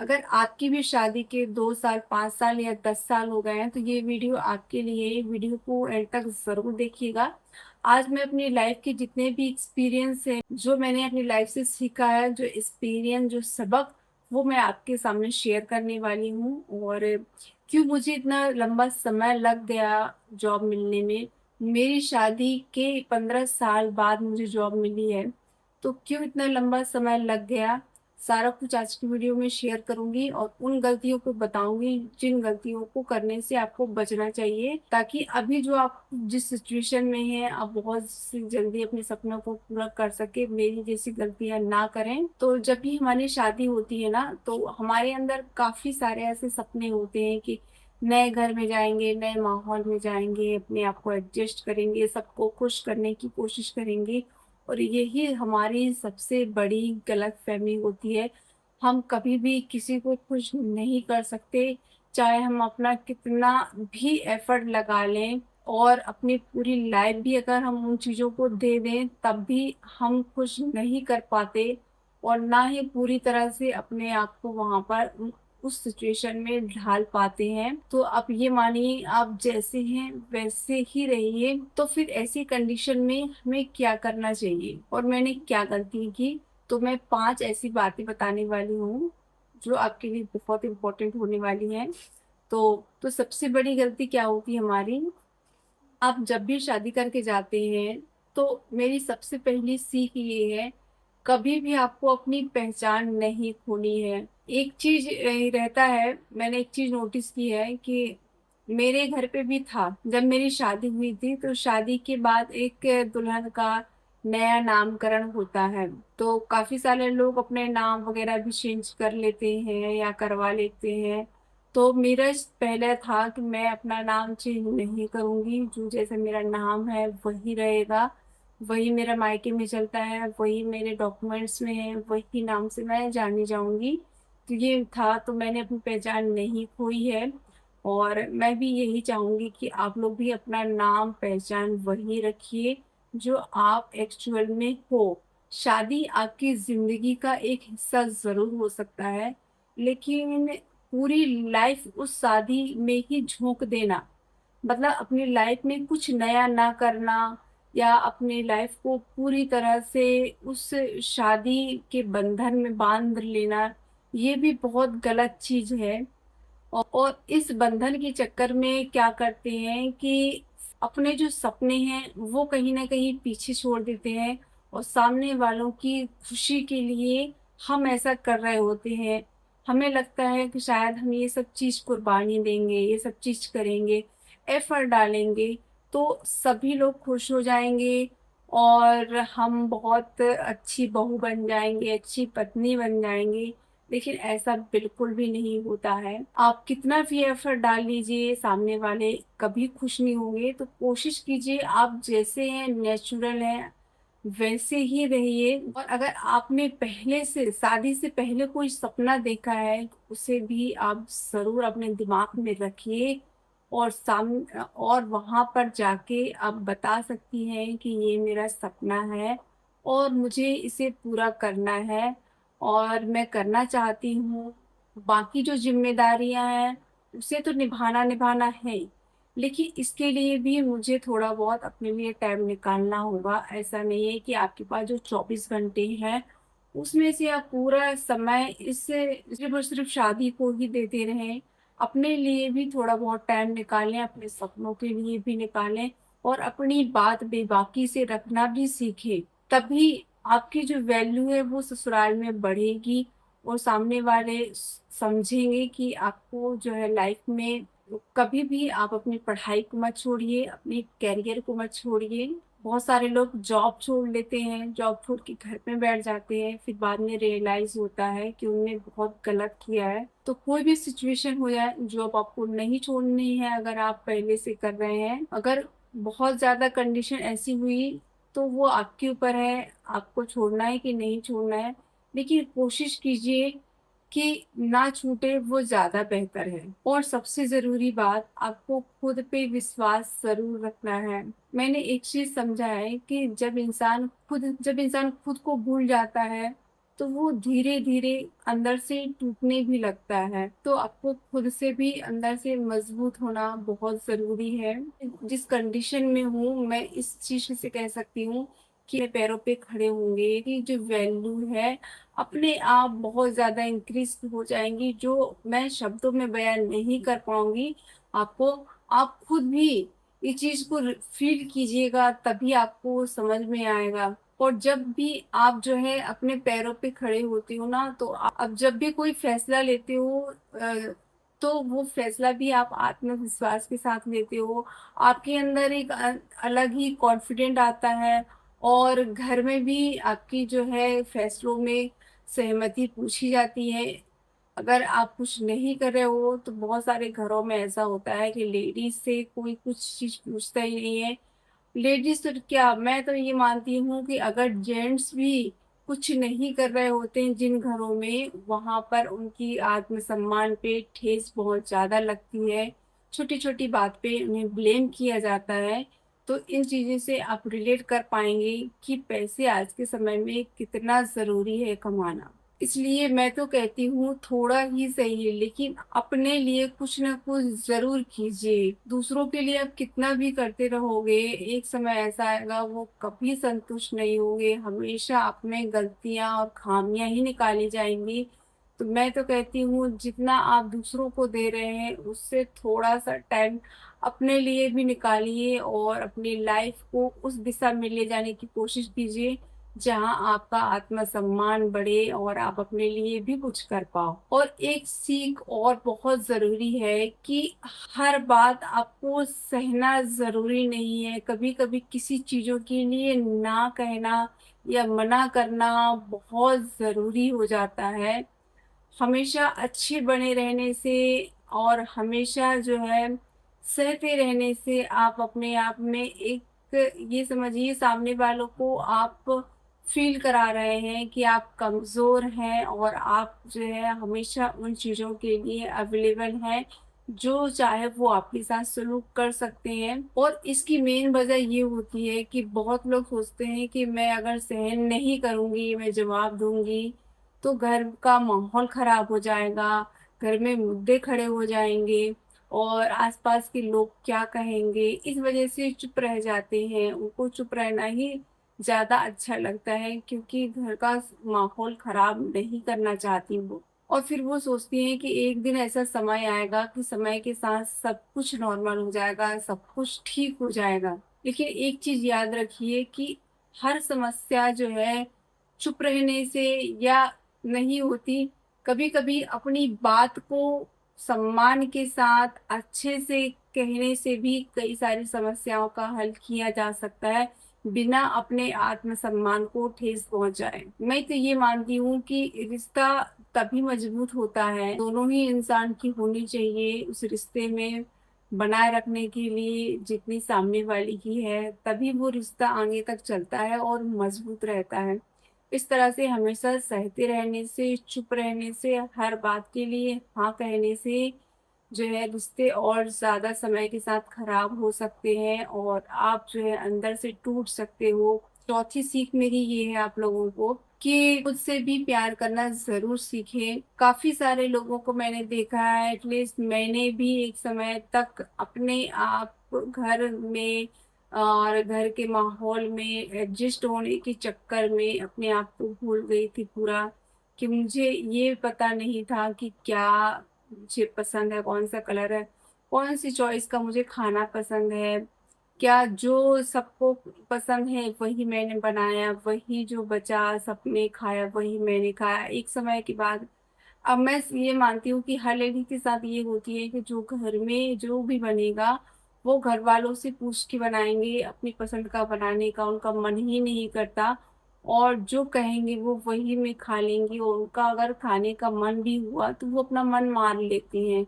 अगर आपकी भी शादी के 2 साल, 5 साल या 10 साल हो गए हैं तो ये वीडियो आपके लिए है। वीडियो को एंड तक जरूर देखिएगा। आज मैं अपनी लाइफ के जितने भी एक्सपीरियंस है, जो मैंने अपनी लाइफ से सीखा है, जो एक्सपीरियंस, जो सबक, वो मैं आपके सामने शेयर करने वाली हूँ। और क्यों मुझे इतना लंबा समय लग गया जॉब मिलने में। मेरी शादी के 15 साल बाद मुझे जॉब मिली है, तो क्यों इतना लंबा समय लग गया, सारा कुछ आज की वीडियो में शेयर करूंगी और उन गलतियों को बताऊंगी जिन गलतियों को करने से आपको बचना चाहिए, ताकि अभी जो आप जिस सिचुएशन में हैं आप बहुत सी जल्दी अपने सपनों को पूरा कर सके, मेरी जैसी गलतियां ना करें। तो जब भी हमारी शादी होती है ना, तो हमारे अंदर काफी सारे ऐसे सपने होते हैं कि नए घर में जाएंगे, नए माहौल में जाएंगे, अपने आप को एडजस्ट करेंगे, सबको खुश करने की कोशिश करेंगे। और यही हमारी सबसे बड़ी गलत फहमी होती है। हम कभी भी किसी को खुश नहीं कर सकते, चाहे हम अपना कितना भी एफर्ट लगा लें और अपनी पूरी लाइफ भी अगर हम उन चीज़ों को दे दें, तब भी हम खुश नहीं कर पाते और ना ही पूरी तरह से अपने आप को वहां पर उस सिचुएशन में ढाल पाते हैं। तो आप ये मानिए, आप जैसे हैं वैसे ही रहिए। तो फिर ऐसी कंडीशन में हमें क्या करना चाहिए और मैंने क्या गलती की, तो मैं 5 ऐसी बातें बताने वाली हूँ जो आपके लिए बहुत इंपॉर्टेंट होने वाली हैं। तो सबसे बड़ी गलती क्या होती है हमारी, आप जब भी शादी करके जाते हैं, तो मेरी सबसे पहली सीख ये है, कभी भी आपको अपनी पहचान नहीं खोनी है। एक चीज रहता है, मैंने एक चीज नोटिस की है कि मेरे घर पे भी था, जब मेरी शादी हुई थी तो शादी के बाद एक दुल्हन का नया नामकरण होता है। तो काफी सारे लोग अपने नाम वगैरह भी चेंज कर लेते हैं या करवा लेते हैं। तो मेरा पहले था कि मैं अपना नाम चेंज नहीं करूंगी, जो जैसे मेरा नाम है वही रहेगा, वही मेरा मायके में चलता है, वही मेरे डॉक्यूमेंट्स में है, वही नाम से मैं जानी जाऊंगी। तो ये था, तो मैंने अपनी पहचान नहीं खोई है। और मैं भी यही चाहूंगी कि आप लोग भी अपना नाम पहचान वही रखिए जो आप एक्चुअल में हो। शादी आपकी जिंदगी का एक हिस्सा जरूर हो सकता है, लेकिन पूरी लाइफ उस शादी में ही झोंक देना, मतलब अपनी लाइफ में कुछ नया ना करना या अपनी लाइफ को पूरी तरह से उस शादी के बंधन में बांध लेना, ये भी बहुत गलत चीज है। और इस बंधन के चक्कर में क्या करते हैं कि अपने जो सपने हैं वो कहीं ना कहीं पीछे छोड़ देते हैं, और सामने वालों की खुशी के लिए हम ऐसा कर रहे होते हैं। हमें लगता है कि शायद हम ये सब चीज कुर्बानी देंगे, ये सब चीज करेंगे, एफर्ट डालेंगे, तो सभी लोग खुश हो जाएंगे और हम बहुत अच्छी बहू बन जाएंगे, अच्छी पत्नी बन जाएंगे। लेकिन ऐसा बिल्कुल भी नहीं होता है। आप कितना भी एफर्ट डाल लीजिए, सामने वाले कभी खुश नहीं होंगे। तो कोशिश कीजिए आप जैसे हैं, नेचुरल हैं, वैसे ही रहिए। और अगर आपने पहले से, शादी से पहले कोई सपना देखा है, उसे भी आप जरूर अपने दिमाग में रखिए और और वहां पर जाके आप बता सकती हैं कि ये मेरा सपना है और मुझे इसे पूरा करना है और मैं करना चाहती हूँ। बाकी जो जिम्मेदारियां हैं उसे तो निभाना निभाना है ही, लेकिन इसके लिए भी मुझे थोड़ा बहुत अपने लिए टाइम निकालना होगा। ऐसा नहीं है कि आपके पास जो 24 घंटे हैं उसमें से आप पूरा समय इससे सिर्फ और सिर्फ शादी को ही देते रहें। अपने लिए भी थोड़ा बहुत टाइम निकालें, अपने सपनों के लिए भी निकालें और अपनी बात बेबाकी से रखना भी सीखें। तभी आपकी जो वैल्यू है वो ससुराल में बढ़ेगी और सामने वाले समझेंगे कि आपको जो है लाइफ में कभी भी आप अपनी पढ़ाई को मत छोड़िए, अपने कैरियर को मत छोड़िए। बहुत सारे लोग जॉब छोड़ लेते हैं, जॉब छोड़ के घर में बैठ जाते हैं, फिर बाद में रियलाइज होता है कि उन्होंने बहुत गलत किया है। तो कोई भी सिचुएशन हो जाए, जॉब आपको नहीं छोड़नी है अगर आप पहले से कर रहे हैं। अगर बहुत ज्यादा कंडीशन ऐसी हुई तो वो आपके ऊपर है, आपको छोड़ना है कि नहीं छोड़ना है। लेकिन कोशिश कीजिए कि ना छूटे, वो ज्यादा बेहतर है। और सबसे जरूरी बात, आपको खुद पे विश्वास जरूर रखना है। मैंने एक चीज समझा है कि जब इंसान खुद को भूल जाता है, तो वो धीरे धीरे अंदर से टूटने भी लगता है। तो आपको खुद से भी अंदर से मजबूत होना बहुत जरूरी है। जिस कंडीशन में हूँ मैं इस चीज से कह सकती हूँ कि मेरे पैरों पे खड़े होंगे, कि जो वैल्यू है अपने आप बहुत ज्यादा इंक्रीज हो जाएंगी, जो मैं शब्दों में बयान नहीं कर पाऊंगी आपको। आप खुद भी इस चीज को फील कीजिएगा, तभी आपको समझ में आएगा। और जब भी आप जो है अपने पैरों पे खड़े होते हो ना, तो आप जब भी कोई फैसला लेते हो तो वो फैसला भी आप आत्मविश्वास के साथ लेते हो। आपके अंदर एक अलग ही कॉन्फिडेंट आता है। और घर में भी आपकी जो है फैसलों में सहमति पूछी जाती है। अगर आप कुछ नहीं कर रहे हो तो बहुत सारे घरों में ऐसा होता है कि लेडीज से कोई कुछ चीज पूछता ही नहीं है। लेडीज तो क्या, मैं तो ये मानती हूँ कि अगर जेंट्स भी कुछ नहीं कर रहे होते हैं जिन घरों में, वहां पर उनकी आत्मसम्मान पे ठेस बहुत ज्यादा लगती है। छोटी छोटी बात पे उन्हें ब्लेम किया जाता है। तो इन चीजों से आप रिलेट कर पाएंगे कि पैसे आज के समय में कितना जरूरी है कमाना। इसलिए मैं तो कहती हूँ थोड़ा ही सही है, लेकिन अपने लिए कुछ ना कुछ जरूर कीजिए। दूसरों के लिए आप कितना भी करते रहोगे, एक समय ऐसा आएगा वो कभी संतुष्ट नहीं होंगे, हमेशा आप में गलतियां और खामियां ही निकाली जाएंगी। तो मैं तो कहती हूँ जितना आप दूसरों को दे रहे हैं उससे थोड़ा सा टाइम अपने लिए भी निकालिए और अपनी लाइफ को उस दिशा में ले जाने की कोशिश कीजिए जहां आपका आत्मसम्मान बढ़े और आप अपने लिए भी कुछ कर पाओ। और एक सीख और बहुत जरूरी है कि हर बात आपको सहना जरूरी नहीं है। कभी कभी किसी चीजों के लिए ना कहना या मना करना बहुत जरूरी हो जाता है। हमेशा अच्छे बने रहने से और हमेशा जो है सहते रहने से आप अपने आप में एक, ये समझिए सामने वालों को आप फील करा रहे हैं कि आप कमजोर हैं और आप जो है हमेशा उन चीजों के लिए अवेलेबल हैं जो चाहे वो आपके साथ सलूक कर सकते हैं। और इसकी मेन वजह ये होती है कि बहुत लोग सोचते हैं कि मैं अगर सहन नहीं करूंगी, मैं जवाब दूंगी तो घर का माहौल खराब हो जाएगा, घर में मुद्दे खड़े हो जाएंगे और आसपास के लोग क्या कहेंगे, इस वजह से चुप रह जाते हैं। उनको चुप रहना ही ज्यादा अच्छा लगता है, क्योंकि घर का माहौल खराब नहीं करना चाहती वो। और फिर वो सोचती हैं कि एक दिन ऐसा समय आएगा कि समय के साथ सब कुछ नॉर्मल हो जाएगा, सब कुछ ठीक हो जाएगा। लेकिन एक चीज याद रखिए कि हर समस्या जो है चुप रहने से या नहीं होती। कभी कभी अपनी बात को सम्मान के साथ अच्छे से कहने से भी कई सारी समस्याओं का हल किया जा सकता है, बिना अपने आत्मसम्मान को ठेस पहुंचाए। मैं तो ये मानती हूँ कि रिश्ता तभी मजबूत होता है, दोनों ही इंसान की होनी चाहिए उस रिश्ते में बनाए रखने के लिए जितनी सामने वाली की है, तभी वो रिश्ता आगे तक चलता है और मजबूत रहता है। इस तरह से हमेशा सहते रहने से, चुप रहने से, हर बात के लिए हाँ कहने से जो है रिश्ते और ज्यादा समय के साथ खराब हो सकते हैं और आप जो है अंदर से टूट सकते हो। चौथी सीख मेरी ये है आप लोगों को कि खुद से भी प्यार करना जरूर सीखें। काफी सारे लोगों को मैंने देखा है, एटलीस्ट मैंने भी एक समय तक अपने आप घर में और घर के माहौल में एडजस्ट होने के चक्कर में अपने आप को भूल गई थी पूरा। कि मुझे ये पता नहीं था कि क्या मुझे पसंद है, कौन सा कलर है, कौन सी चॉइस का मुझे खाना पसंद है, क्या जो सबको पसंद है वही मैंने बनाया, वही जो बचा सबने खाया वही मैंने खाया। एक समय के बाद अब मैं ये मानती हूँ कि हर लेडी के साथ ये होती है कि जो घर में जो भी बनेगा वो घर वालों से पूछ के बनाएंगे, अपनी पसंद का बनाने का उनका मन ही नहीं करता। और जो कहेंगे वो वही में खा लेंगी, और उनका अगर खाने का मन भी हुआ तो वो अपना मन मार लेती हैं।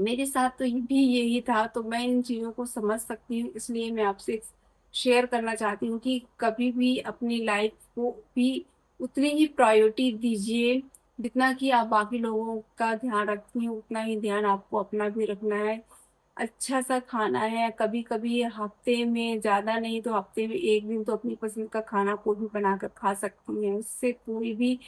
मेरे साथ तो भी यही था, तो मैं इन चीजों को समझ सकती हूँ, इसलिए मैं आपसे शेयर करना चाहती हूँ कि कभी भी अपनी लाइफ को भी उतनी ही प्रायोरिटी दीजिए जितना कि आप बाकी लोगों का ध्यान रखती हैं, उतना ही ध्यान आपको अपना भी रखना है। अच्छा सा खाना है, कभी कभी हफ्ते में ज्यादा नहीं तो हफ्ते में एक दिन तो अपनी पसंद का खाना कोई भी बनाकर खा सकती हैं, उससे कोई भी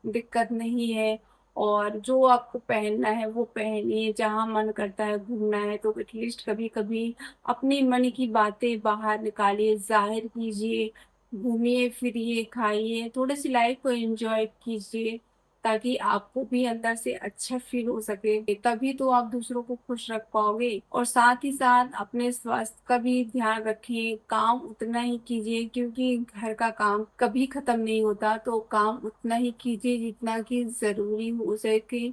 दिक्कत नहीं है। और जो आपको पहनना है वो पहनिए, जहाँ मन करता है घूमना है तो एटलीस्ट कभी कभी अपने मन की बातें बाहर निकालिए, जाहिर कीजिए, घूमिए फिरिए, खाइए, थोड़ी सी लाइफ को एंजॉय कीजिए, ताकि आपको भी अंदर से अच्छा फील हो सके। तभी तो आप दूसरों को खुश रख पाओगे। और साथ ही साथ अपने स्वास्थ्य का भी ध्यान रखें, काम उतना ही कीजिए, क्योंकि घर का काम कभी खत्म नहीं होता, तो काम उतना ही कीजिए जितना कि जरूरी हो सके,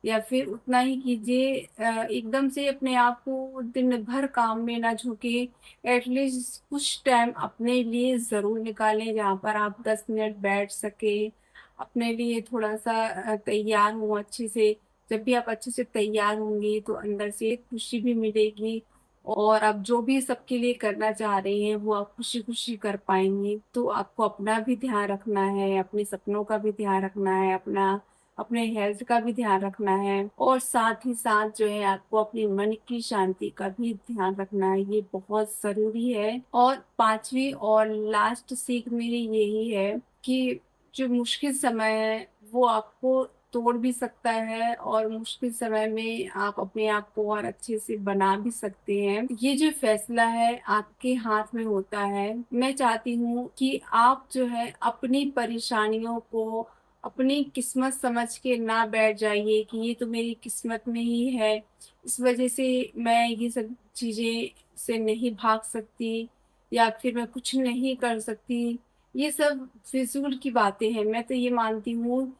या फिर उतना ही कीजिए। एकदम से अपने आप को दिन भर काम में ना झोंके, एटलीस्ट कुछ टाइम अपने लिए जरूर निकालें जहाँ पर आप 10 मिनट बैठ सके, अपने लिए थोड़ा सा तैयार हो अच्छे से। जब भी आप अच्छे से तैयार होंगे तो अंदर से खुशी भी मिलेगी, और आप जो भी सबके लिए करना चाह रहे हैं वो आप खुशी खुशी कर पाएंगे। तो आपको अपना भी ध्यान रखना है, अपने सपनों का भी ध्यान रखना है, अपने हेल्थ का भी ध्यान रखना है, और साथ ही साथ जो है आपको अपने मन की शांति का भी ध्यान रखना है, ये बहुत जरूरी है। और पांचवी और लास्ट सीख मेरी यही है कि जो मुश्किल समय है वो आपको तोड़ भी सकता है, और मुश्किल समय में आप अपने आप को और अच्छे से बना भी सकते हैं। ये जो फैसला है आपके हाथ में होता है। मैं चाहती हूँ कि आप जो है अपनी परेशानियों को अपनी किस्मत समझ के ना बैठ जाइए कि ये तो मेरी किस्मत में ही है, इस वजह से मैं ये सब चीजें से नहीं भाग सकती, या फिर मैं कुछ नहीं कर सकती। ये सब फिजूल की बातें हैं। मैं तो ये मानती हूँ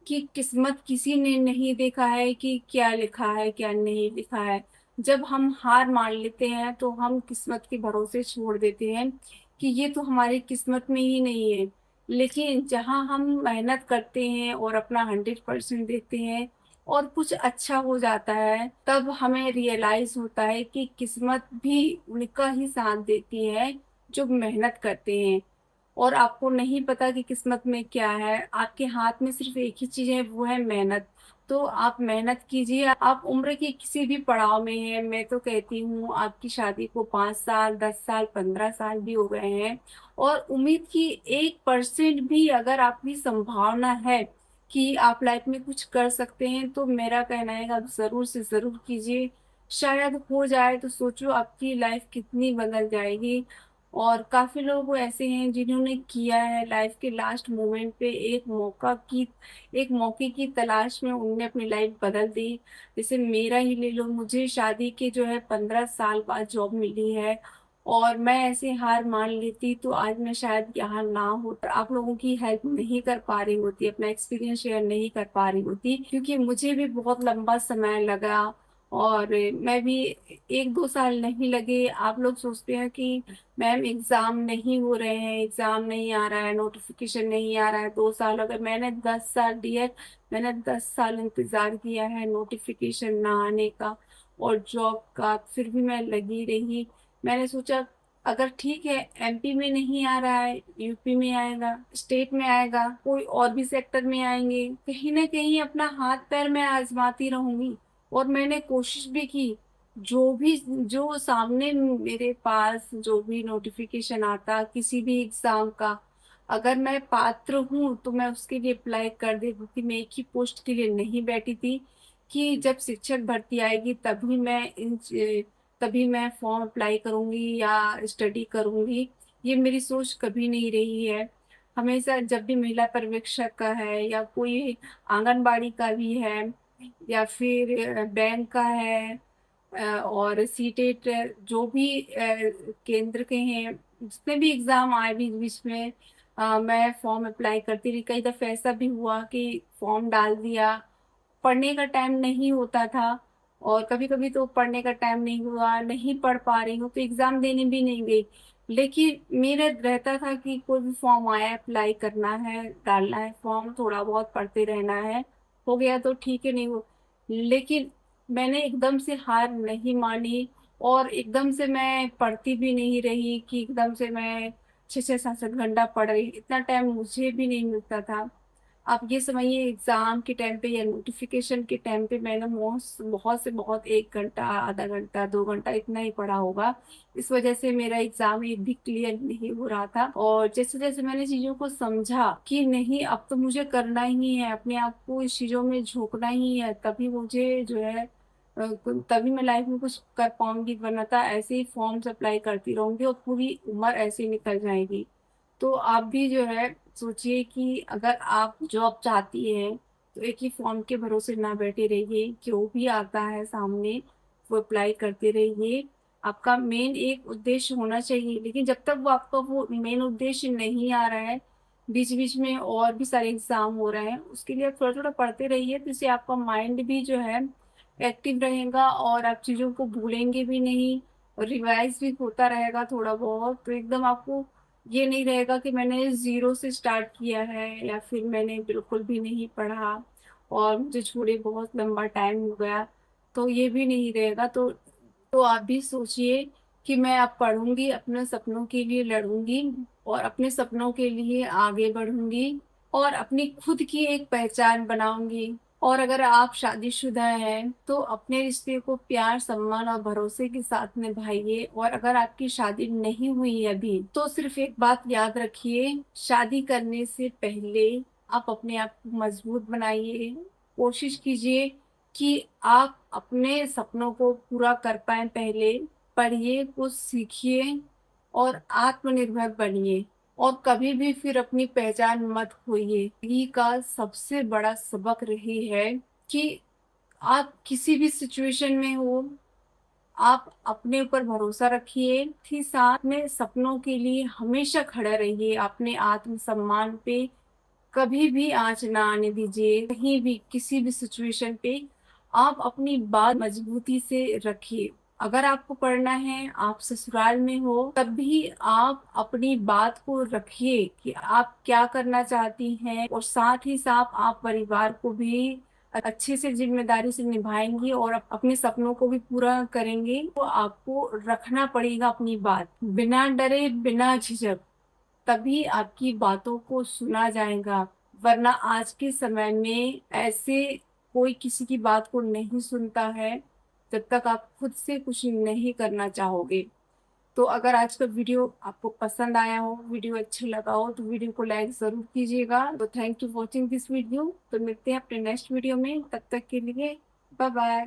कि किस्मत किसी ने नहीं देखा है कि क्या लिखा है क्या नहीं लिखा है। जब हम हार मान लेते हैं तो हम किस्मत के भरोसे छोड़ देते हैं कि ये तो हमारी किस्मत में ही नहीं है। लेकिन जहाँ हम मेहनत करते हैं और अपना 100% देते हैं और कुछ अच्छा हो जाता है, तब हमें रियलाइज होता है कि किस्मत भी उनका ही साथ देती है जो मेहनत करते हैं। और आपको नहीं पता कि किस्मत में क्या है, आपके हाथ में सिर्फ एक ही चीज है, वो है मेहनत। तो आप मेहनत कीजिए। आप उम्र के किसी भी पड़ाव में हैं, मैं तो कहती हूँ आपकी शादी को 5 साल, 10 साल, 15 साल भी हो गए हैं, और उम्मीद की 1% भी अगर आपकी संभावना है कि आप लाइफ में कुछ कर सकते हैं, तो मेरा कहना है कि आप जरूर से जरूर कीजिए। शायद हो जाए तो सोचो आपकी लाइफ कितनी बदल जाएगी। और काफी लोग ऐसे हैं जिन्होंने किया है, लाइफ के लास्ट मोमेंट पे एक मौके की तलाश में उन्होंने अपनी लाइफ बदल दी। जैसे मेरा ही ले लो, मुझे शादी के जो है 15 साल बाद जॉब मिली है, और मैं ऐसे हार मान लेती तो आज मैं शायद यहाँ ना होता, आप लोगों की हेल्प नहीं कर पा रही होती, अपना एक्सपीरियंस शेयर नहीं कर पा रही होती, क्योंकि मुझे भी बहुत लंबा समय लगा। और मैं भी 1-2 साल नहीं लगे। आप लोग सोचते हैं कि मैम एग्जाम नहीं हो रहे हैं, एग्जाम नहीं आ रहा है, नोटिफिकेशन नहीं आ रहा है, 2 साल, अगर मैंने 10 साल दिए, मैंने 10 साल इंतजार किया है नोटिफिकेशन ना आने का और जॉब का, फिर भी मैं लगी रही। मैंने सोचा अगर ठीक है एमपी में नहीं आ रहा है, यूपी में आएगा, स्टेट में आएगा, कोई और भी सेक्टर में आएंगे, कहीं ना कहीं अपना हाथ पैर में आजमाती रहूंगी। और मैंने कोशिश भी की, जो सामने मेरे पास जो भी नोटिफिकेशन आता किसी भी एग्जाम का, अगर मैं पात्र हूँ तो मैं उसके लिए अप्लाई कर देती थी। मैं एक ही पोस्ट के लिए नहीं बैठी थी कि जब शिक्षक भर्ती आएगी तभी मैं फॉर्म अप्लाई करूंगी या स्टडी करूंगी। ये मेरी सोच कभी नहीं रही है। हमेशा जब भी महिला पर्यवेक्षक का है, या कोई आंगनबाड़ी का भी है, या फिर बैंक का है, और सीटेट, जो भी केंद्र के हैं, जितने भी एग्जाम आए बीच बीच में, मैं फॉर्म अप्लाई करती रही। कई दफे ऐसा भी हुआ कि फॉर्म डाल दिया, पढ़ने का टाइम नहीं होता था, और कभी कभी तो पढ़ने का टाइम नहीं हुआ, नहीं पढ़ पा रही हूँ तो एग्जाम देने भी नहीं गई। लेकिन मेरा रहता था कि कोई भी फॉर्म आया अप्लाई करना है, डालना है फॉर्म, थोड़ा बहुत पढ़ते रहना है, हो गया तो ठीक है, नहीं हो। लेकिन मैंने एकदम से हार नहीं मानी, और एकदम से मैं पढ़ती भी नहीं रही कि एकदम से मैं 6-6 7-7 घंटा पढ़ रही, इतना टाइम मुझे भी नहीं मिलता था। आप ये समझिए एग्जाम के टाइम पे या नोटिफिकेशन के टाइम पे मैंने बहुत से बहुत 1 घंटा, आधा घंटा, 2 घंटा इतना ही पढ़ा होगा। इस वजह से मेरा एग्जाम एक भी क्लियर नहीं हो रहा था। और जैसे जैसे मैंने चीजों को समझा कि नहीं अब तो मुझे करना ही है, अपने आप को इस चीजों में झोंकना ही है, तभी मुझे जो है तभी मैं लाइफ में कुछ कर पाऊंगी, वरना तो ऐसे ही फॉर्म्स अप्लाई करती रहूंगी और पूरी उम्र ऐसे ही निकल जाएगी। तो आप भी जो है सोचिए कि अगर आप जॉब चाहती हैं तो एक ही फॉर्म के भरोसे ना बैठे रहिए, जो भी आता है सामने वो अप्लाई करते रहिए। आपका मेन एक उद्देश्य होना चाहिए, लेकिन जब तक वो आपका वो मेन उद्देश्य नहीं आ रहा है, बीच बीच में और भी सारे एग्जाम हो रहे हैं, उसके लिए आप थोड़ा थोड़ा पढ़ते रहिए, तो इससे आपका माइंड भी जो है एक्टिव रहेगा और आप चीज़ों को भूलेंगे भी नहीं, और रिवाइज भी होता रहेगा थोड़ा बहुत। तो एकदम आपको ये नहीं रहेगा कि मैंने जीरो से स्टार्ट किया है या फिर मैंने बिल्कुल भी नहीं पढ़ा और मुझे छोड़े बहुत लंबा टाइम हो गया, तो ये भी नहीं रहेगा। तो आप भी सोचिए कि मैं अब पढ़ूंगी, अपने सपनों के लिए लड़ूंगी और अपने सपनों के लिए आगे बढ़ूंगी और अपनी खुद की एक पहचान बनाऊंगी। और अगर आप शादीशुदा हैं तो अपने रिश्ते को प्यार, सम्मान और भरोसे के साथ निभाइए। और अगर आपकी शादी नहीं हुई है अभी तो सिर्फ एक बात याद रखिए, शादी करने से पहले आप अपने आप को मजबूत बनाइए। कोशिश कीजिए कि आप अपने सपनों को पूरा कर पाए। पहले पढ़िए, कुछ सीखिए और आत्मनिर्भर बनिए, और कभी भी फिर अपनी पहचान मत खोइए। जिंदगी का सबसे बड़ा सबक रही है कि आप किसी भी सिचुएशन में हो, आप अपने ऊपर भरोसा रखिए, ही साथ में सपनों के लिए हमेशा खड़ा रहिए। अपने आत्मसम्मान पे कभी भी आंच ना आने दीजिए। कहीं भी किसी भी सिचुएशन पे आप अपनी बात मजबूती से रखिए। अगर आपको पढ़ना है, आप ससुराल में हो, तब भी आप अपनी बात को रखिए कि आप क्या करना चाहती हैं, और साथ ही साथ आप परिवार को भी अच्छे से जिम्मेदारी से निभाएंगी और अपने सपनों को भी पूरा करेंगे। तो आपको रखना पड़ेगा अपनी बात, बिना डरे, बिना झिझक, तभी आपकी बातों को सुना जाएगा। वरना आज के समय में ऐसे कोई किसी की बात को नहीं सुनता है जब तक आप खुद से कुछ नहीं करना चाहोगे। तो अगर आज का वीडियो आपको पसंद आया हो, वीडियो अच्छा लगा हो, तो वीडियो को लाइक जरूर कीजिएगा। तो thank you watching this video. तो मिलते हैं अपने नेक्स्ट वीडियो में, तब तक के लिए बाय बाय।